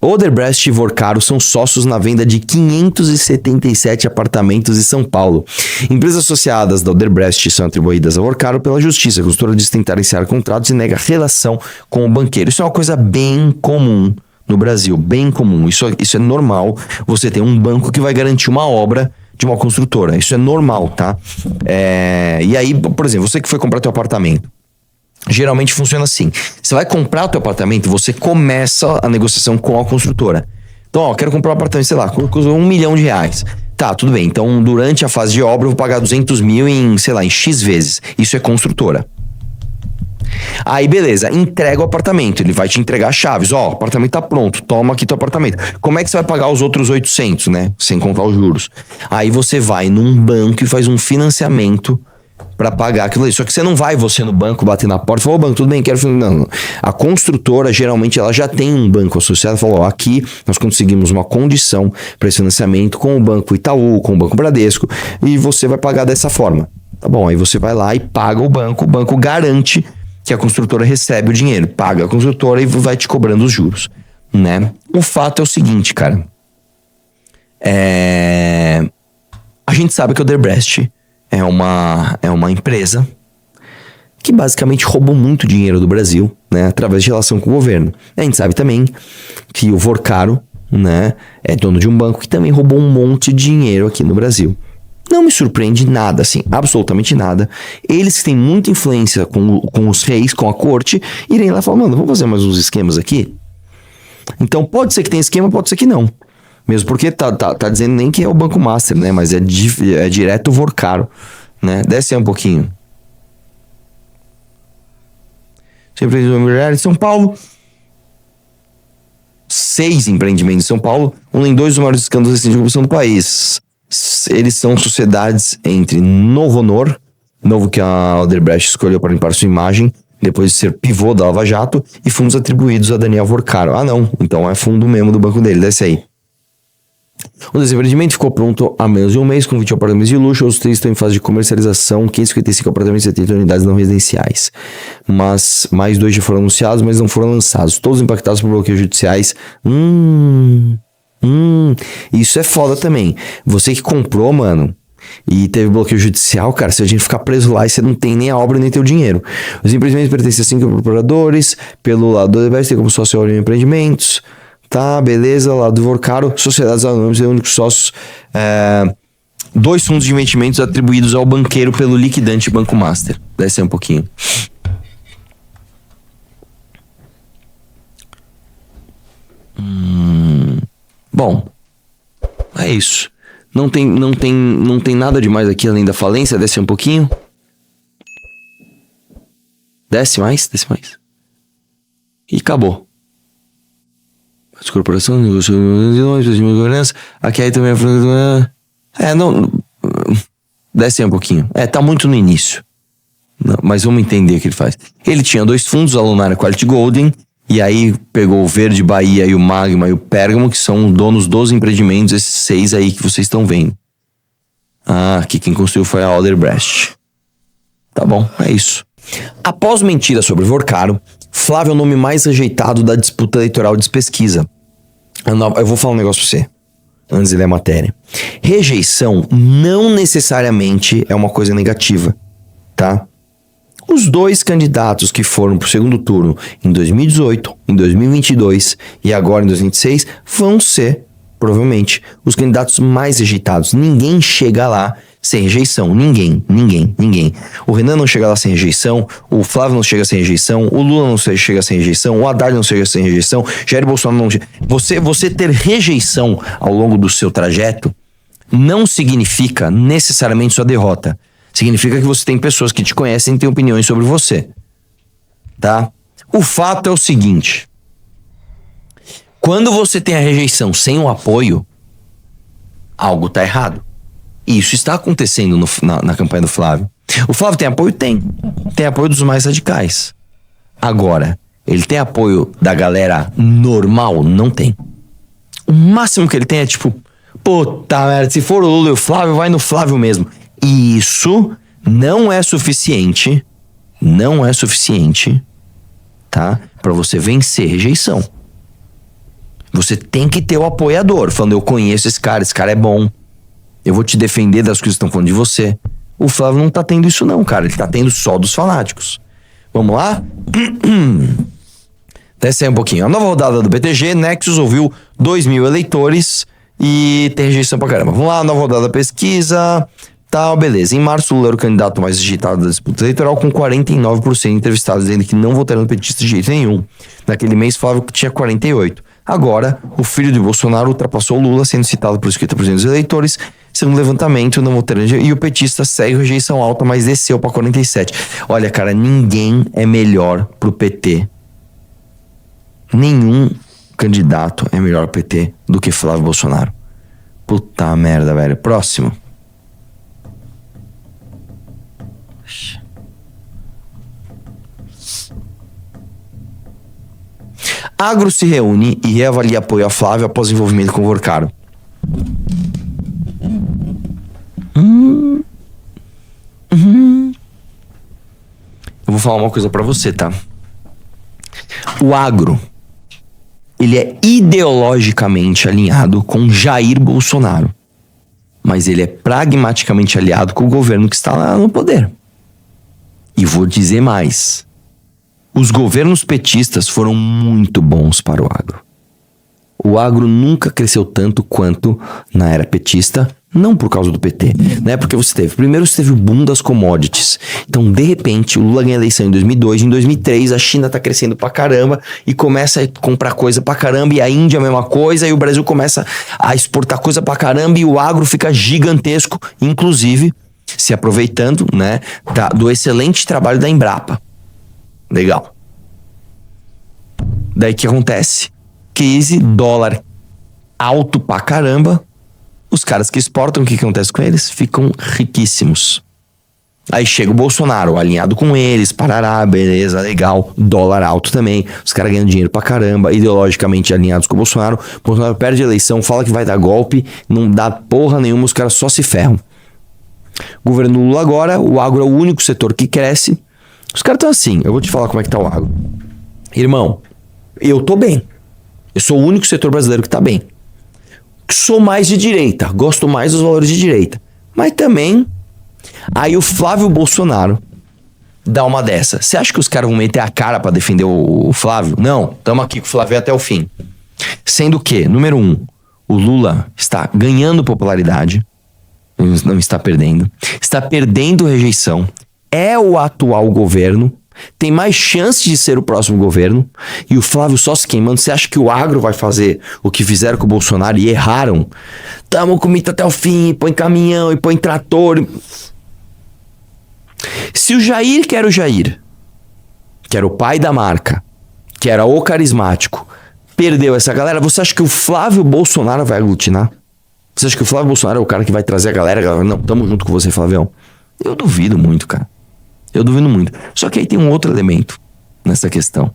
Odebrecht e Vorkaro são sócios na venda de 577 apartamentos em São Paulo. Empresas associadas da Odebrecht são atribuídas a Vorkaro pela justiça. A consultora diz tentar iniciar contratos e nega relação com o banqueiro. Isso é uma coisa bem comum no Brasil, bem comum. Isso é normal. Você tem um banco que vai garantir uma obra de uma construtora. Isso é normal, tá? E aí, por exemplo, você que foi comprar teu apartamento. Geralmente funciona assim. Você vai comprar o teu apartamento, você começa a negociação com a construtora. Então, quero comprar um apartamento, sei lá, custa R$1 milhão. Tá, tudo bem. Então, durante a fase de obra, eu vou pagar 200 mil em X vezes. Isso é construtora. Aí, beleza, entrega o apartamento. Ele vai te entregar as chaves. O apartamento tá pronto. Toma aqui teu apartamento. Como é que você vai pagar os outros 800, né? Sem contar os juros. Aí você vai num banco e faz um financiamento para pagar aquilo ali. Só que você não vai no banco bater na porta e falar, banco, tudo bem, quero... Não. A construtora, geralmente, ela já tem um banco associado. Falou, aqui nós conseguimos uma condição para esse financiamento com o Banco Itaú, com o Banco Bradesco, e você vai pagar dessa forma. Tá bom, aí você vai lá e paga o banco garante que a construtora recebe o dinheiro. Paga a construtora e vai te cobrando os juros, né? O fato é o seguinte, cara. A gente sabe que o Odebrecht é uma empresa que basicamente roubou muito dinheiro do Brasil, né, através de relação com o governo. A gente sabe também que o Vorkaro, né, é dono de um banco que também roubou um monte de dinheiro aqui no Brasil. Não me surpreende nada, assim, absolutamente nada. Eles que têm muita influência com os reis, com a corte, irem lá e falar, mano, vamos fazer mais uns esquemas aqui? Então pode ser que tenha esquema, pode ser que não. Mesmo porque tá dizendo nem que é o Banco Master, né? Mas é direto o Vorkaro, né? Desce aí um pouquinho. Empreendimentos imobiliários em São Paulo. 6 empreendimentos em São Paulo. Em 2 dos maiores escândalos de corrupção do país. Eles são sociedades entre Novo Honor, novo que a Odebrecht escolheu para limpar sua imagem, depois de ser pivô da Lava Jato, e fundos atribuídos a Daniel Vorkaro. Ah, não. Então é fundo mesmo do banco dele. Desce aí. O desempreendimento ficou pronto há menos de um mês, com 20 apartamentos de luxo. Os 3 estão em fase de comercialização, 555 apartamentos e 70 unidades não residenciais. Mas mais 2 já foram anunciados, mas não foram lançados. Todos impactados por bloqueios judiciais. Isso é foda também. Você que comprou, mano, e teve bloqueio judicial, cara, se a gente ficar preso lá e você não tem nem a obra nem tem o dinheiro. Os empreendimentos pertencem a 5 procuradores. Pelo lado do Odebrecht tem como sócio Orion Empreendimentos. Tá, beleza, lá do Vorkaro, sociedades anônimas e únicos sócios, 2 fundos de investimentos atribuídos ao banqueiro pelo liquidante Banco Master. Desce aí um pouquinho. Bom, é isso. Não tem nada demais aqui além da falência. Desce um pouquinho. Desce mais. E acabou. As corporações, negociações, de governança. Aqui aí também desce aí um pouquinho. Tá muito no início. Não, mas vamos entender o que ele faz. Ele tinha 2 fundos, a Lunar e a Quality Golden, e aí pegou o Verde Bahia e o Magma e o Pérgamo, que são donos dos empreendimentos, esses 6 aí que vocês estão vendo. Aqui quem construiu foi a Odebrecht. Tá bom, é isso. Após mentira sobre Vorkaro, Flávio é o nome mais rejeitado da disputa eleitoral de pesquisa. Eu vou falar um negócio pra você, antes de ler a matéria. Rejeição não necessariamente é uma coisa negativa, tá? Os 2 candidatos que foram pro segundo turno em 2018, em 2022 e agora em 2026 vão ser, provavelmente, os candidatos mais rejeitados. Ninguém chega lá sem rejeição. Ninguém. O Renan não chega lá sem rejeição, o Flávio não chega sem rejeição, o Lula não chega sem rejeição, o Haddad não chega sem rejeição, Jair Bolsonaro não chega. Você ter rejeição ao longo do seu trajeto não significa necessariamente sua derrota. Significa que você tem pessoas que te conhecem e têm opiniões sobre você. Tá? O fato é o seguinte. Quando você tem a rejeição sem o apoio, algo tá errado. E isso está acontecendo na campanha do Flávio. O Flávio tem apoio? Tem. Tem apoio dos mais radicais. Agora, ele tem apoio da galera normal? Não tem. O máximo que ele tem é tipo, puta merda, se for o Lula e o Flávio, vai no Flávio mesmo. E isso não é suficiente, tá? Pra você vencer rejeição. Você tem que ter o apoiador, falando, eu conheço esse cara é bom. Eu vou te defender das coisas que estão falando de você. O Flávio não tá tendo isso não, cara. Ele tá tendo só dos fanáticos. Vamos lá? Desce aí um pouquinho. A nova rodada do BTG, Nexus ouviu 2.000 eleitores e tem rejeição pra caramba. Vamos lá, nova rodada da pesquisa. Tá, beleza. Em março, Lula era o candidato mais rejeitado da disputa eleitoral, com 49% de entrevistados dizendo que não votaram no petista de jeito nenhum. Naquele mês, Flávio tinha 48%. Agora, o filho de Bolsonaro ultrapassou o Lula, sendo citado por 50% dos eleitores. Segundo o levantamento, não votaram. E o petista segue rejeição alta, mas desceu para 47%. Olha, cara, ninguém é melhor pro PT. Nenhum candidato é melhor pro PT do que Flávio Bolsonaro. Puta merda, velho. Próximo. Agro se reúne e reavalia apoio a Flávio após envolvimento com o Vorcaro. Eu vou falar uma coisa pra você, tá? O agro, ele é ideologicamente alinhado com Jair Bolsonaro. Mas ele é pragmaticamente aliado com o governo que está lá no poder. E vou dizer mais. Os governos petistas foram muito bons para o agro. O agro nunca cresceu tanto quanto na era petista, não por causa do PT, né? Porque primeiro você teve o boom das commodities. Então, de repente, o Lula ganha a eleição em 2002, em 2003 a China tá crescendo pra caramba e começa a comprar coisa pra caramba, e a Índia a mesma coisa, e o Brasil começa a exportar coisa pra caramba e o agro fica gigantesco, inclusive se aproveitando, né, do excelente trabalho da Embrapa. Legal. Daí o que acontece? Crise, dólar alto pra caramba. Os caras que exportam, o que acontece com eles? Ficam riquíssimos. Aí chega o Bolsonaro, alinhado com eles, parará, beleza, legal, dólar alto também, os caras ganham dinheiro pra caramba, ideologicamente alinhados com o Bolsonaro perde a eleição, fala que vai dar golpe, não dá porra nenhuma, os caras só se ferram. Governo Lula agora, o agro é o único setor que cresce. Os caras estão assim, eu vou te falar como é que tá o agro. Irmão, eu tô bem. Eu sou o único setor brasileiro que tá bem. Sou mais de direita, gosto mais dos valores de direita. Mas também, aí o Flávio Bolsonaro dá uma dessa. Você acha que os caras vão meter a cara pra defender o Flávio? Não, tamo aqui com o Flávio até o fim. Sendo que, número 1, o Lula está ganhando popularidade, não está perdendo. Está perdendo rejeição. É o atual governo. Tem mais chance de ser o próximo governo. E o Flávio só se queimando. Você acha que o agro vai fazer o que fizeram com o Bolsonaro e erraram? Tamo com mito até o fim, põe caminhão e põe trator. Se o Jair, que era o Jair, que era o pai da marca, que era o carismático, perdeu essa galera, você acha que o Flávio Bolsonaro vai aglutinar? Você acha que o Flávio Bolsonaro é o cara que vai trazer a galera? Não, tamo junto com você, Flavião. Eu duvido muito, cara. Eu duvido muito. Só que aí tem um outro elemento nessa questão.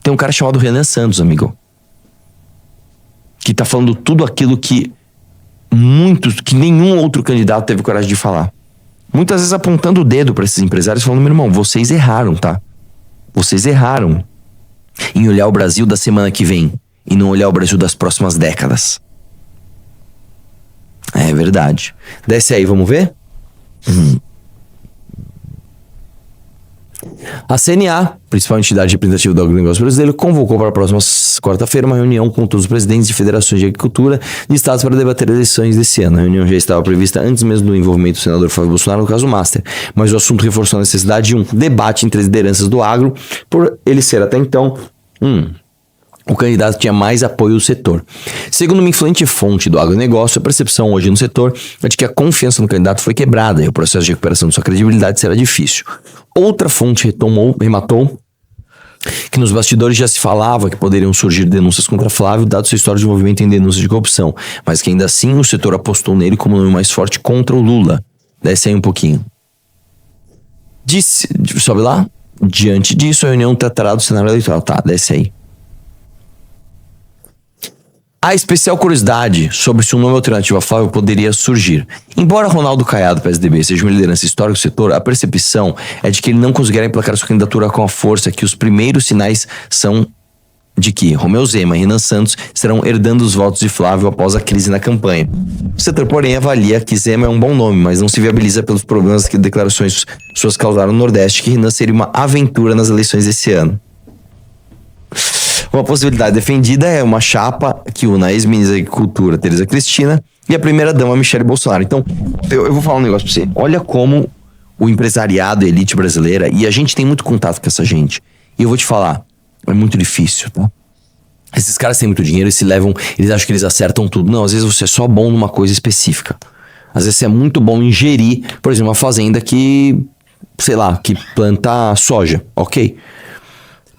Tem um cara chamado Renan Santos, amigo. Que tá falando tudo aquilo que nenhum outro candidato teve coragem de falar. Muitas vezes apontando o dedo pra esses empresários, falando, meu irmão, vocês erraram, tá? Vocês erraram em olhar o Brasil da semana que vem e não olhar o Brasil das próximas décadas. É verdade. Desce aí, vamos ver? A CNA, principal entidade representativa do agronegócio brasileiro, convocou para a próxima quarta-feira uma reunião com todos os presidentes de federações de agricultura de estados para debater eleições desse ano. A reunião já estava prevista antes mesmo do envolvimento do senador Flávio Bolsonaro no caso Master, mas o assunto reforçou a necessidade de um debate entre as lideranças do agro, por ele ser até então o candidato tinha mais apoio do setor. Segundo uma influente fonte do agronegócio, a percepção hoje no setor é de que a confiança no candidato foi quebrada e o processo de recuperação de sua credibilidade será difícil. Outra fonte rematou que nos bastidores já se falava que poderiam surgir denúncias contra Flávio, dado seu histórico de envolvimento em denúncias de corrupção, mas que ainda assim o setor apostou nele como nome mais forte contra o Lula. Desce aí um pouquinho. Sobe lá. Diante disso, a reunião tratará do cenário eleitoral. Tá, desce aí. A especial curiosidade sobre se um nome alternativo a Flávio poderia surgir. Embora Ronaldo Caiado, PSDB, seja uma liderança histórica do setor, a percepção é de que ele não conseguirá emplacar sua candidatura com a força que os primeiros sinais são de que Romeu Zema e Renan Santos estarão herdando os votos de Flávio após a crise na campanha. O setor, porém, avalia que Zema é um bom nome, mas não se viabiliza pelos problemas que declarações suas causaram no Nordeste, que Renan seria uma aventura nas eleições desse ano. Uma possibilidade defendida é uma chapa que una a ex-ministra da Agricultura, Tereza Cristina, e a primeira-dama, Michele Bolsonaro. Então, eu vou falar um negócio pra você. Olha como o empresariado, a elite brasileira, e a gente tem muito contato com essa gente. E eu vou te falar, é muito difícil, tá? Esses caras têm muito dinheiro e se levam, eles acham que eles acertam tudo. Não, às vezes você é só bom numa coisa específica. Às vezes você é muito bom em gerir, por exemplo, uma fazenda que, sei lá, que planta soja, ok?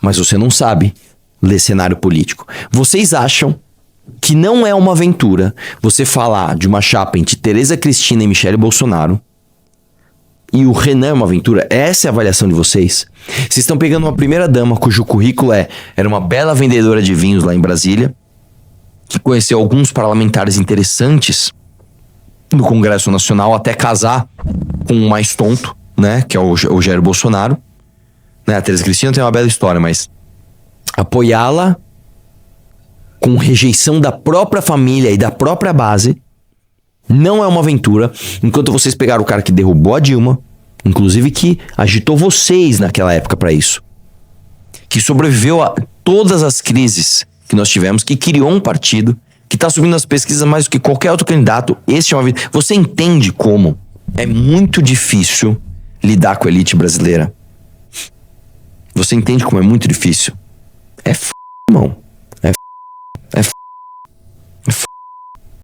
Mas você não sabe ler cenário político. Vocês acham que não é uma aventura você falar de uma chapa entre Tereza Cristina e Michele Bolsonaro e o Renan é uma aventura? Essa é a avaliação de vocês? Vocês estão pegando uma primeira-dama cujo currículo era uma bela vendedora de vinhos lá em Brasília, que conheceu alguns parlamentares interessantes no Congresso Nacional até casar com o mais tonto, né, que é o Jair Bolsonaro. Né, a Tereza Cristina tem uma bela história, mas apoiá-la com rejeição da própria família e da própria base não é uma aventura, enquanto vocês pegaram o cara que derrubou a Dilma, inclusive que agitou vocês naquela época para isso, que sobreviveu a todas as crises que nós tivemos, que criou um partido, que tá subindo nas pesquisas mais do que qualquer outro candidato. Esse é uma vida. Você entende como é muito difícil lidar com a elite brasileira? Você entende como é muito difícil? É foda.